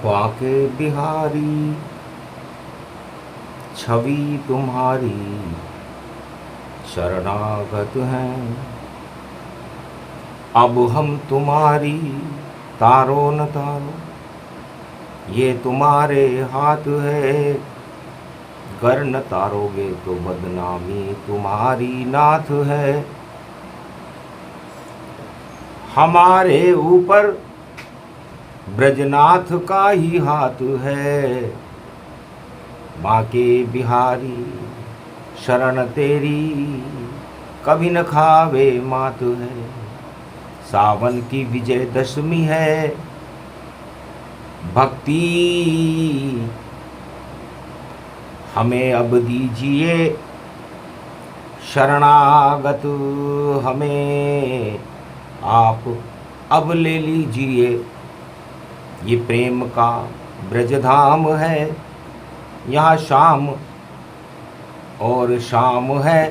बांके बिहारी छवि तुम्हारी शरणागत हैं। अब हम तुम्हारी तारो न तारो, ये तुम्हारे हाथ है। गर न तारोगे तो बदनामी तुम्हारी नाथ है। हमारे ऊपर ब्रजनाथ का ही हाथ है। बांके बिहारी शरण तेरी कभी न खावे मात है। सावन की विजय दशमी है। भक्ति हमें अब दीजिए, शरणागत हमें आप अब ले लीजिए। ये प्रेम का ब्रजधाम है, यहाँ शाम और शाम है।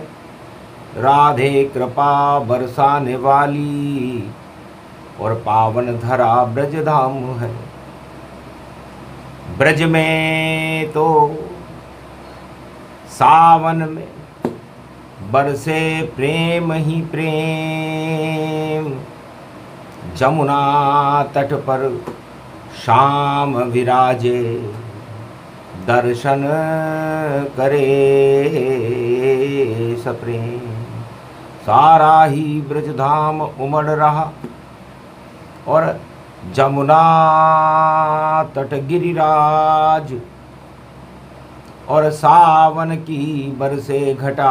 राधे कृपा बरसाने वाली और पावन धरा ब्रजधाम है। ब्रज में तो सावन में बरसे प्रेम ही प्रेम। जमुना तट पर शाम विराजे, दर्शन करे सप्रेम। सारा ही ब्रजधाम उमड़ रहा और जमुना तट गिरिराज और सावन की बरसे घटा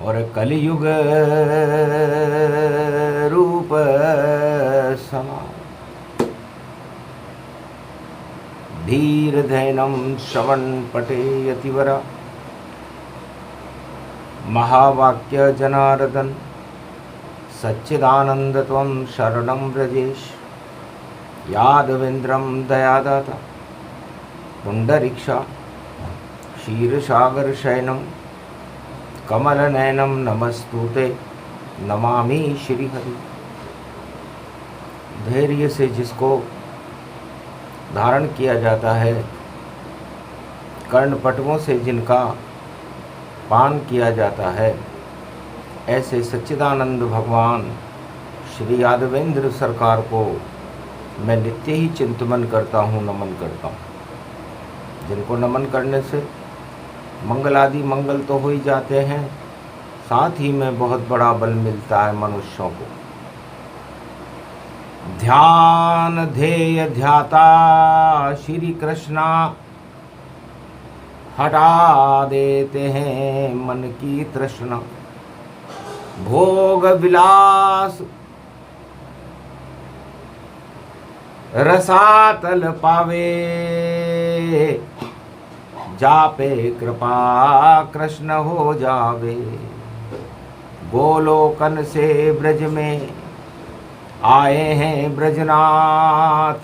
और कलयुग रूप समा। धीर धैनम श्रवण पटे यतिवरा, महावाक्य जनार्दन सच्चिदानंद त्वं शरणं व्रजेश। यादवेन्द्रं दयादाता पुंडरीक्षा क्षीरसागर शयनं कमलनयनं नमस्तुते नमामि श्रीहरि। धैर्य से जिसको धारण किया जाता है, कर्णपटवों से जिनका पान किया जाता है, ऐसे सच्चिदानंद भगवान श्री यादवेंद्र सरकार को मैं नित्य ही चिंतन करता हूँ, नमन करता हूँ। जिनको नमन करने से मंगल आदि मंगल तो हो ही जाते हैं, साथ ही में बहुत बड़ा बल मिलता है मनुष्यों को। ध्यान ध्येय ध्याता श्री कृष्णा हटा देते हैं मन की तृष्णा। भोग विलास रसातल पावे, जापे कृपा कृष्ण हो जावे। गोलोकन से ब्रज में आए हैं ब्रजनाथ,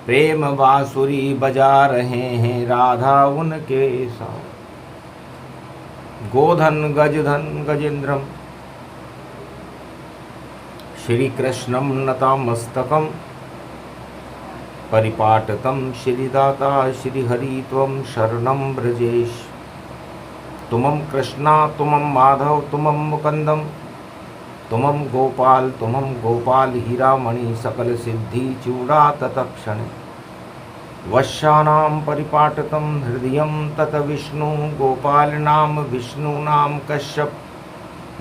प्रेम बांसुरी बजा रहे हैं राधा उनके साथ। गोधन गजधन गजेंद्रम श्री कृष्णम नतामस्तकम, परिपाटतम श्रीदाता श्रीहरि त्वं शरणं ब्रजेश। तुमं कृष्णा तुमं माधव तुमं मुकुंदम, तुमं गोपाल हीरामणि सकल सिद्धि चूड़ा तत्क्षण। वश्यानां परिपाटतं हृदयं तत विष्णु, गोपाल नाम विष्णु नाम कश्यप।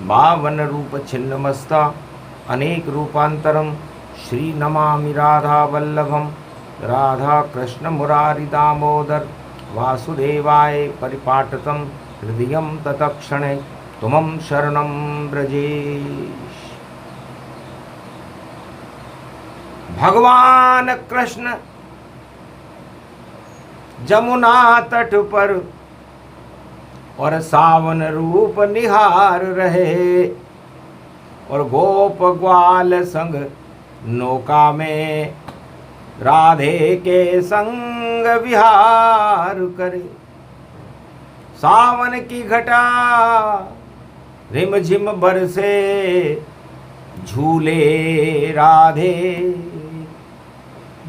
बावन रूप छिन्नमस्ता अनेक रूपांतरम, श्री नमामि राधा वल्लभम। राधा कृष्ण मुरारी दामोदर वासुदेवाय परिपाटतं हृदयं तत्क्षणे। तुमं शरणं ब्रजेश। भगवान कृष्ण जमुना तट पर और सावन रूप निहार रहे, और गोप ग्वाल संग नौका में राधे के संग विहार करे। सावन की घटा रिमझिम बरसे, झूले राधे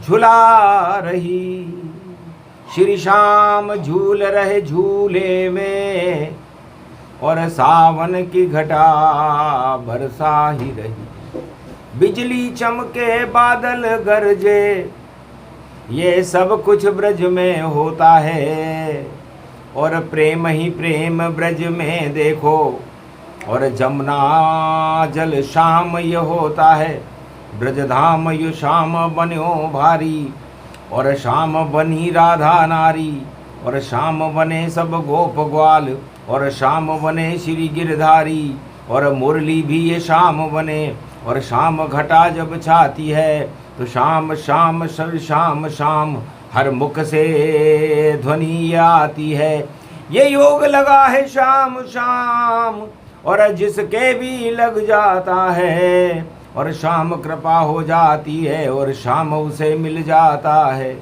झुला रही। श्री श्याम झूल रहे झूले में और सावन की घटा बरसा ही रही। बिजली चमके बादल गरजे ये सब कुछ ब्रज में होता है। और प्रेम ही प्रेम ब्रज में देखो और जमुना जल श्याम ये होता है। ब्रज धाम यो श्याम बन्यो भारी और श्याम बनी राधा नारी। और श्याम बने सब गोप ग्वाल और श्याम बने श्री गिरधारी। और मुरली भी ये श्याम बने और श्याम घटा जब छाती है तो श्याम श्याम सब श्याम श्याम हर मुख से ध्वनि आती है। ये योग लगा है श्याम श्याम और जिसके भी लग जाता है और श्याम कृपा हो जाती है और श्याम उसे मिल जाता है।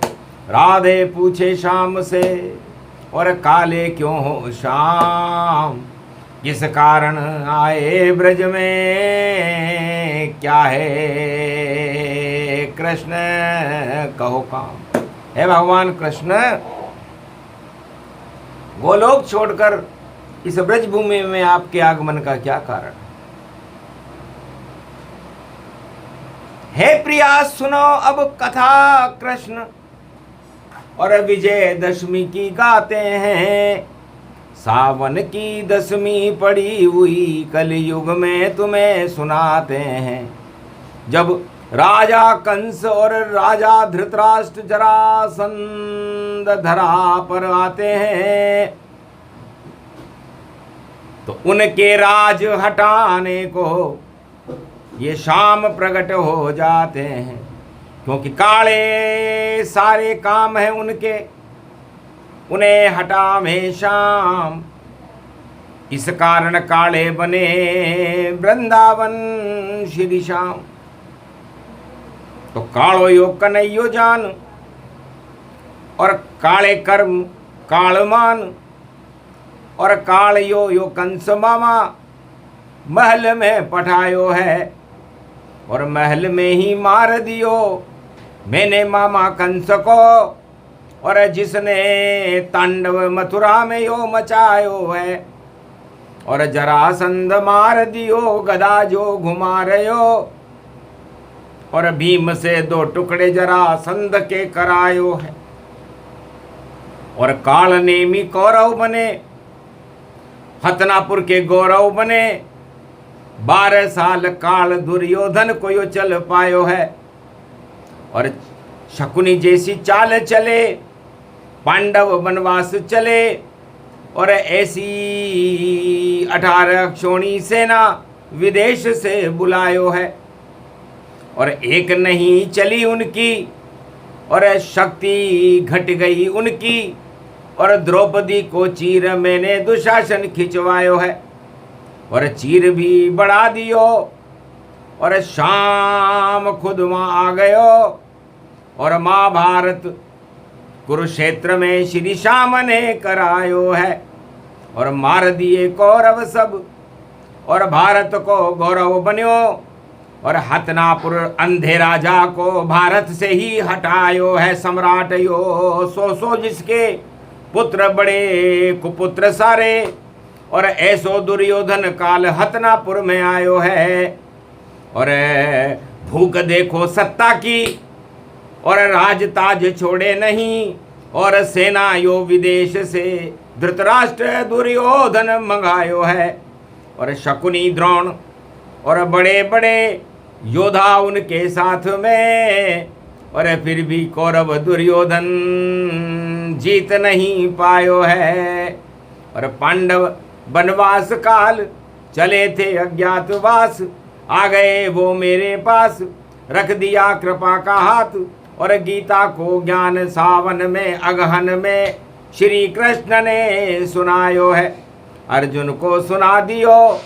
राधे पूछे श्याम से और काले क्यों हो श्याम, किस कारण आए ब्रज में, क्या है कृष्ण कहो काम। हे भगवान कृष्ण, गोलोक छोड़कर इस ब्रज भूमि में आपके आगमन का क्या कारण। हे प्रिया सुनो अब कथा कृष्ण और विजय दशमी की गाते हैं। सावन की दशमी पड़ी हुई कलयुग में तुम्हें सुनाते हैं। जब राजा कंस और राजा धृतराष्ट्र जरासंध धरा पर आते हैं तो उनके राज हटाने को ये शाम प्रकट हो जाते हैं। क्योंकि काले सारे काम हैं उनके, उन्हें हटावे शाम। इस कारण काले बने वृंदावन श्री श्याम। तो कालो यो कन्हैयो जान और काले कर्म कालमान और काल यो कंस मामा महल में पठायो है और महल में ही मार दियो मैंने मामा कंस को। और जिसने तांडव मथुरा में यो मचायो है और जरासंध मार दियो गदा जो घुमा रयो। और भीम से 2 टुकड़े जरासंध के करायो है। और काल नेमी कौरव बने, हतनापुर के गौरव बने। 12 साल काल दुर्योधन को यो चल पायो है। और शकुनी जैसी चाल चले, पांडव वनवास चले। और ऐसी 18 क्षोणी सेना विदेश से बुलायो है। और एक नहीं चली उनकी और शक्ति घट गई उनकी। और द्रौपदी को चीर मैंने दुशासन खिंचवायो है और चीर भी बढ़ा दियो। और शाम खुद वहाँ आ गयो और महाभारत कुरुक्षेत्र में श्री श्याम ने करायो है। और मार दिए कौरव सब और भारत को गौरव बन्यो। और हतनापुर अंधे राजा को भारत से ही हटायो है सम्राट यो। सो जिसके पुत्र बड़े कुपुत्र सारे। और ऐसो दुर्योधन काल हतनापुर में आयो है। और भूख देखो सत्ता की और राजताज छोड़े नहीं। और सेना यो विदेश से धृतराष्ट्र दुर्योधन मंगायो है। और शकुनी द्रोण और बड़े बड़े योद्धा उनके साथ में। और फिर भी कौरव दुर्योधन जीत नहीं पायो है। और पांडव वनवास काल चले थे अज्ञातवास। आ गए वो मेरे पास, रख दिया कृपा का हाथ। और गीता को ज्ञान सावन में अगहन में श्री कृष्ण ने सुनायो है। अर्जुन को सुना दियो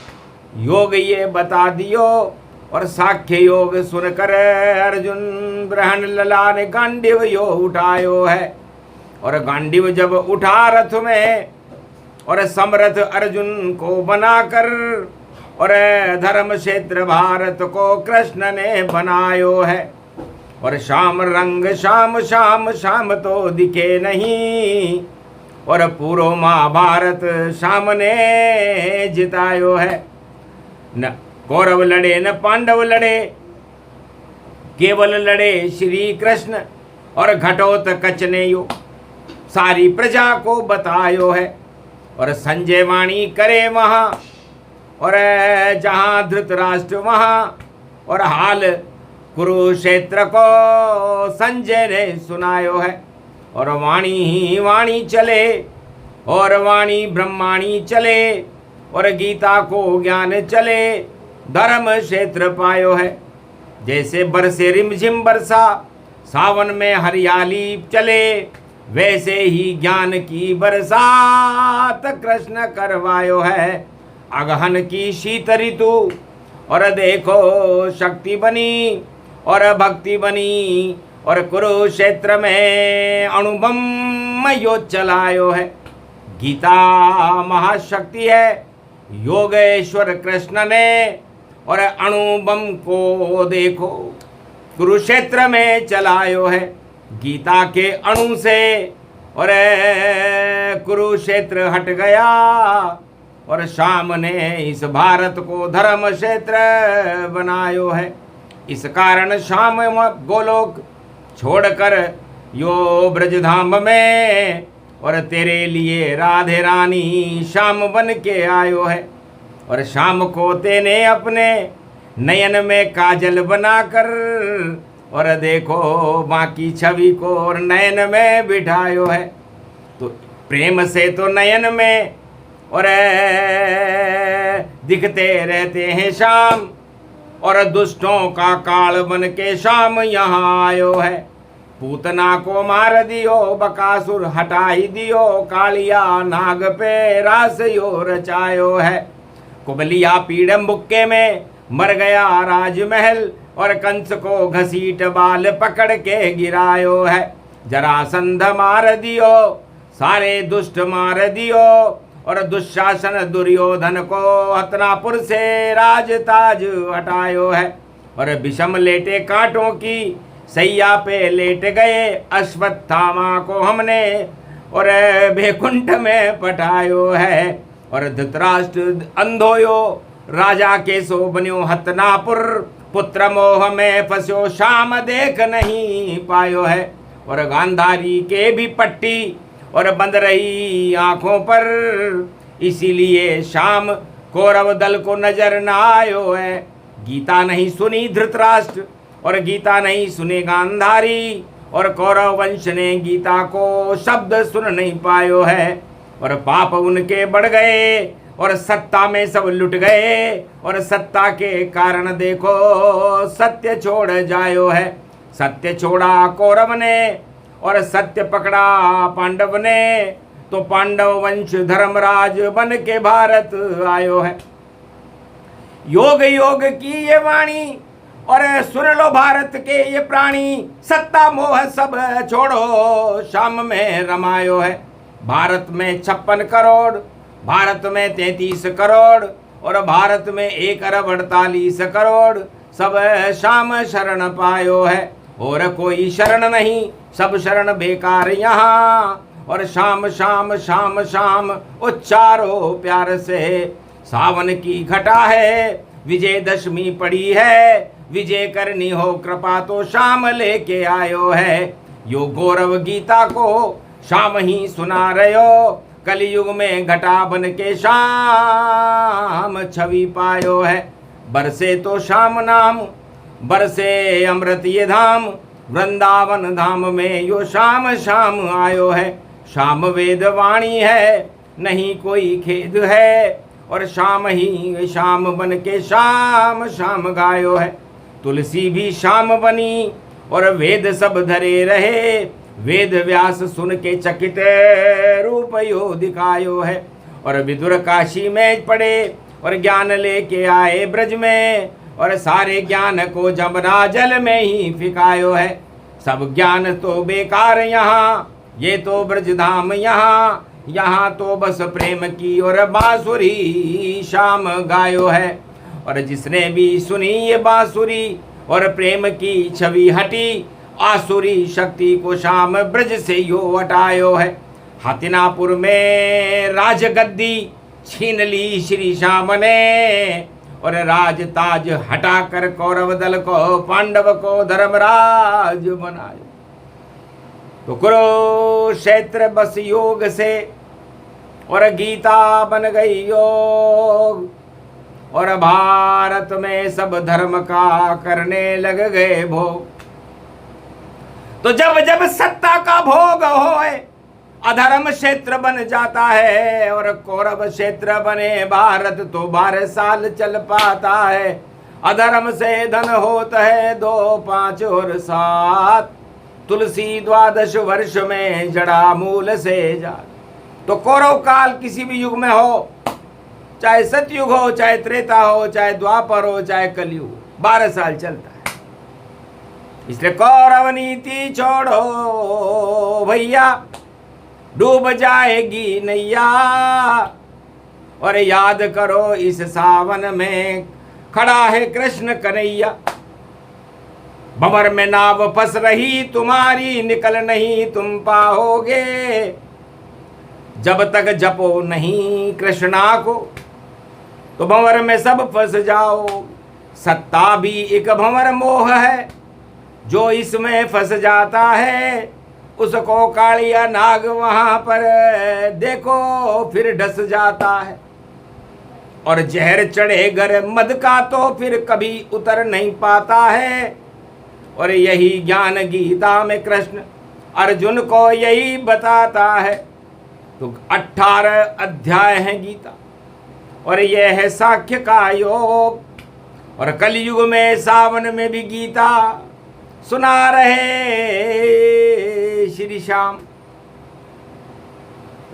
योग ये बता दियो। और साख्य योग सुनकर अर्जुन ब्रहण लला ने गांडीव यो उठायो है। और गांडीव जब उठा रथ में और समरथ अर्जुन को बनाकर। और धर्म क्षेत्र भारत को कृष्ण ने बनायो है। और श्याम रंग श्याम श्याम श्याम तो दिखे नहीं, और पूरो महाभारत श्याम ने जितायो है। न कौरव लड़े न पांडव लड़े, केवल लड़े श्री कृष्ण, और घटोत्कच ने यो सारी प्रजा को बतायो है। और संजय वाणी करे वहाँ, और जहाँ धृतराष्ट्र वहाँ, और हाल कुरुक्षेत्र को संजय ने सुनायो है। और वाणी ही वाणी चले, और वाणी ब्रह्माणी चले, और गीता को ज्ञान चले, धर्म क्षेत्र पायो है। जैसे बरसे रिमझिम बरसा, सावन में हरियाली चले, वैसे ही ज्ञान की बरसात कृष्ण करवायो है। अगहन की शीत ऋतु, और देखो शक्ति बनी, और भक्ति बनी, और कुरुक्षेत्र में अणुबम योग चलायो है। गीता महाशक्ति है, योगेश्वर कृष्ण ने, और अणुबम को देखो कुरुक्षेत्र में चलायो है। गीता के अणु से और कुरुक्षेत्र हट गया, और श्याम ने इस भारत को धर्म क्षेत्र बनायो है। इस कारण श्याम गोलोक छोड़कर यो ब्रजधाम में, और तेरे लिए राधे रानी श्याम बन के आयो है। और शाम को तेने अपने नयन में काजल बनाकर, और देखो बाकी छवि को और नयन में बिठायो है। तो प्रेम से तो नयन में और दिखते रहते हैं शाम, और दुष्टों का काल बन के शाम यहाँ आयो है। पूतना को मार दियो, बकासुर हटाई दियो, कालिया नाग पे रास यो रचायो है। कुबलिया पीड़ मुक्के में मर गया राजमहल, और कंस को घसीट बाल पकड़ के गिरायो है। जरासंध मार दियो, सारे दुष्ट मार दियो, और दुशासन दुर्योधन को हतनापुर से राजताज हटायो है। और विषम लेटे कांटों की सैया पे लेट गए, अश्वत्थामा को हमने और बैकुंठ में पठायो है। और धृतराष्ट्र अंधोयो, राजा के सो बन्यो हतनापुर, पुत्र मोह में फंस्यो शाम देख नहीं पायो है। और गांधारी के भी पट्टी और बंद रही आंखों पर, इसीलिए शाम कौरव दल को नजर न आयो है। गीता नहीं सुनी धृतराष्ट्र, और गीता नहीं सुने गांधारी, और कौरव वंश ने गीता को शब्द सुन नहीं पायो है। और पाप उनके बढ़ गए, और सत्ता में सब लुट गए, और सत्ता के कारण देखो सत्य छोड़ जायो है। सत्य छोड़ा कौरव ने, और सत्य पकड़ा पांडव ने, तो पांडव वंश धर्मराज बन के भारत आयो है। योग योग की ये वाणी, और सुन लो भारत के ये प्राणी, सत्ता मोह सब छोड़ो शाम में रमायो है। भारत में 56 करोड़, भारत में 33 करोड़, और भारत में 1 अरब 48 करोड़, सब शाम शरण पायो है। और कोई शरण नहीं, सब शरण बेकार यहाँ, और शाम शाम शाम शाम उच्चारो प्यार से। सावन की घटा है, विजयदशमी पड़ी है, विजय करनी हो कृपा तो शाम लेके आयो है। यो गौरव गीता को शाम ही सुना रहो, कलयुग में घटा बन के शाम छवि पायो है। बरसे तो शाम नाम, बरसे अमृत ये धाम, वृंदावन धाम में यो शाम शाम आयो है। शाम वेद वाणी है, नहीं कोई खेद है, और शाम ही शाम बन के शाम शाम गायो है। तुलसी भी शाम बनी, और वेद सब धरे रहे, वेद व्यास सुन के चकित रूप यो दिखायो है। और विदुर काशी में पड़े, और ज्ञान लेके आए ब्रज में, और सारे ज्ञान को जमुना जल में ही फिकायो है। सब ज्ञान तो बेकार यहाँ, ये तो ब्रजधाम यहाँ, यहाँ तो बस प्रेम की और बांसुरी शाम गायो है। और जिसने भी सुनी ये बांसुरी, और प्रेम की छवि हटी, आसुरी शक्ति को शाम ब्रज से यो हटायो है। हतिनापुर में राजगद्दी छीन ली श्री श्याम ने, और राज ताज हटाकर कौरव दल को पांडव को धर्मराज बनायो। तो कुरुक्षेत्र बस योग से, और गीता बन गई योग, और भारत में सब धर्म का करने लग गए भोग। तो जब जब सत्ता का भोग होए, अधर्म क्षेत्र बन जाता है, और कौरव क्षेत्र बने भारत तो 12 साल चल पाता है। अधर्म से धन होता है 2, 5 और 7, तुलसी 12 वर्ष में जड़ा मूल से जा। तो कौरव काल किसी भी युग में हो, चाहे सतयुग हो, चाहे त्रेता हो, चाहे द्वापर हो, चाहे कलयुग, 12 साल चलता है। इसलिए कौरव नीति छोड़ो भैया, डूब जाएगी नैया, और याद करो इस सावन में खड़ा है कृष्ण कन्हैया। भंवर में नाव फंस रही तुम्हारी, निकल नहीं तुम पाओगे, जब तक जपो नहीं कृष्णा को, तो भंवर में सब फंस जाओ। सत्ता भी एक भंवर मोह है, जो इसमें फंस जाता है, उसको कालिया नाग वहां पर देखो फिर डस जाता है। और जहर चढ़े गर मद का तो फिर कभी उतर नहीं पाता है। और यही ज्ञान गीता में कृष्ण अर्जुन को यही बताता है। तो 18 अध्याय है गीता, और यह है साख्य का योग। और कलयुग में सावन में भी गीता सुना रहे श्री श्याम।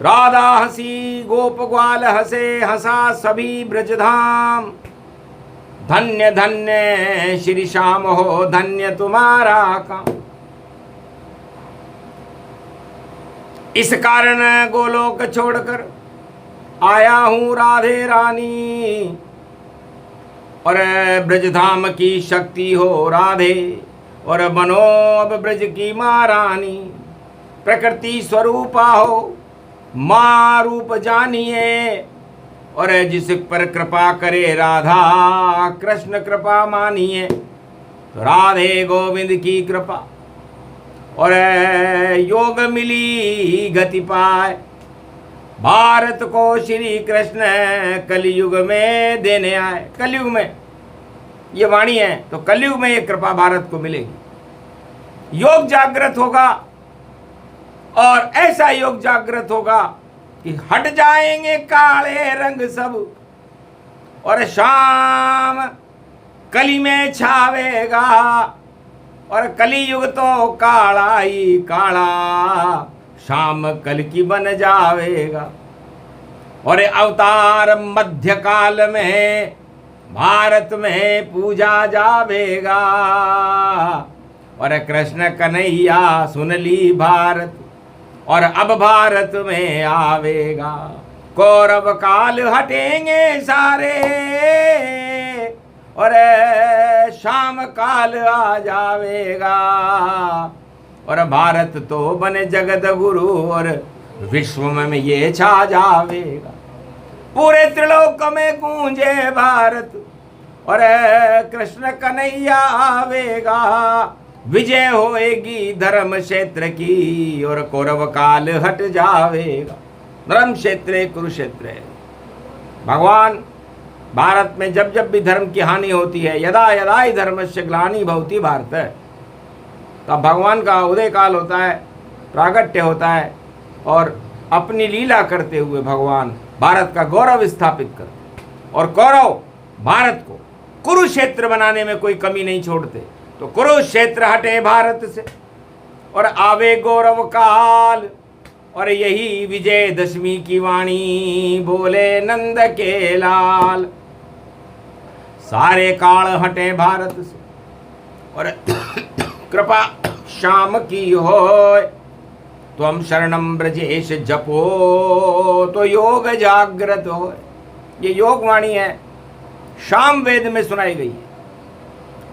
राधा हंसी गोप ग्वाल हंसे, हंसा सभी ब्रजधाम। धन्य धन्य श्री श्याम हो, धन्य तुम्हारा काम। इस कारण गोलोक छोड़कर आया हूं राधे रानी, और ब्रजधाम की शक्ति हो राधे, और बनो अब ब्रज की महारानी। प्रकृति स्वरूपा हो माँ रूप जानिए, और जिस पर कृपा करे राधा कृष्ण कृपा मानिए। तो राधे गोविंद की कृपा, और योग मिली गति पाए। भारत को श्री कृष्ण कलयुग में देने आए। कलयुग में ये वाणी है, तो कलयुग में ये कृपा भारत को मिलेगी। योग जागृत होगा, और ऐसा योग जागृत होगा कि हट जाएंगे काले रंग सब, और शाम कली में छावेगा। और कलियुग तो काला ही काला, शाम कल की बन जावेगा। और अवतार मध्य काल में भारत में पूजा जावेगा। और कृष्ण कन्हैया सुन ली भारत, और अब भारत में आवेगा। कौरव काल हटेंगे सारे, और शाम काल आ जावेगा। और भारत तो बने जगत गुरु, और विश्व में ये छा जावेगा। पूरे त्रिलोक में गूंजे भारत, और कृष्ण कन्हैया आवेगा। विजय होएगी धर्म क्षेत्र की, और कौरव काल हट जावेगा। धर्म क्षेत्र कुरुक्षेत्र। भगवान भारत में जब जब भी धर्म की हानि होती है, यदा यदा ही धर्मस्य ग्लानि भवति भारत, तब भगवान का उदय काल होता है, प्रागट्य होता है, और अपनी लीला करते हुए भगवान भारत का गौरव स्थापित करते। और कौरव भारत को कुरुक्षेत्र बनाने में कोई कमी नहीं छोड़ते। तो कुरुक्षेत्र हटे भारत से, और आवे गौरव काल। और यही विजयदशमी की वाणी बोले नंद के लाल। सारे काल हटे भारत से, और कृपा श्याम की होय। त्वम शरणम ब्रजेश जपो, तो योग जागृत हो। ये योग वाणी है, शाम वेद में सुनाई गई है।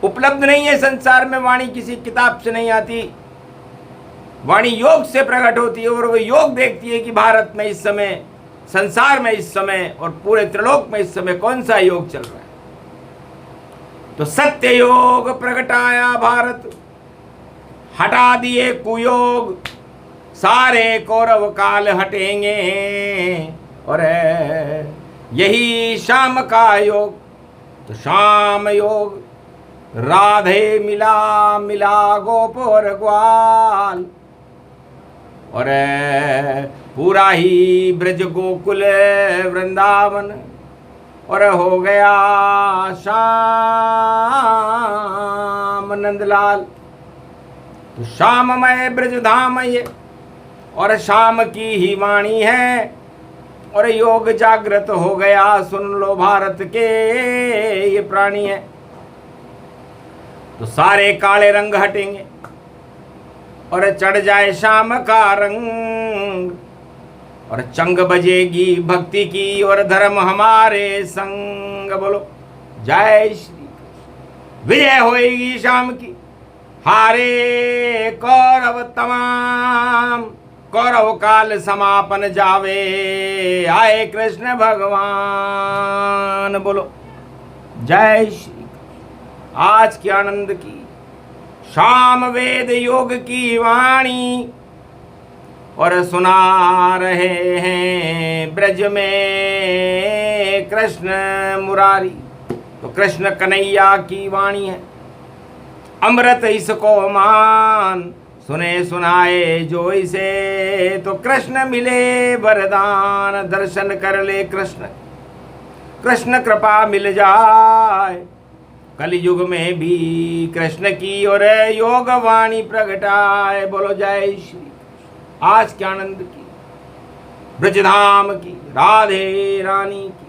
उपलब्ध नहीं है संसार में। वाणी किसी किताब से नहीं आती, वाणी योग से प्रकट होती है और वो योग देखती है कि भारत में इस समय, संसार में इस समय और पूरे त्रिलोक में इस समय कौन सा योग चल रहा है। तो सत्य योग प्रगटाया भारत, हटा दिए कुयोग, सारे कौरव काल हटेंगे और यही शाम का योग। तो शाम योग राधे मिला मिला गोप और ग्वाल, और पूरा ही ब्रज गोकुल वृंदावन, और हो गया शाम नंदलाल। तो शाममय ब्रज धाम ये, और शाम की ही वाणी है, और योग जागृत हो गया, सुन लो भारत के ये प्राणी है। तो सारे काले रंग हटेंगे और चढ़ जाए शाम का रंग, और चंग बजेगी भक्ति की और धर्म हमारे संग। बोलो जय श्री कृष्ण। विजय होएगी शाम की, हारे कौरव तमाम, कौरव काल समापन जावे, आए कृष्ण भगवान। बोलो जय श्री कृष्ण। आज के आनंद की शाम वेद योग की वाणी, और सुना रहे हैं ब्रज में कृष्ण मुरारी। तो कृष्ण कन्हैया की वाणी है, अमृत इसको मान, सुने सुनाए जो इसे। तो कृष्ण मिले वरदान, दर्शन कर ले कृष्ण, कृष्ण कृपा मिल जाए। कलयुग में भी कृष्ण की और योग वाणी प्रगटाए। बोलो जय श्री कृष्ण। आज के आनंद की, ब्रजधाम की, राधे रानी की।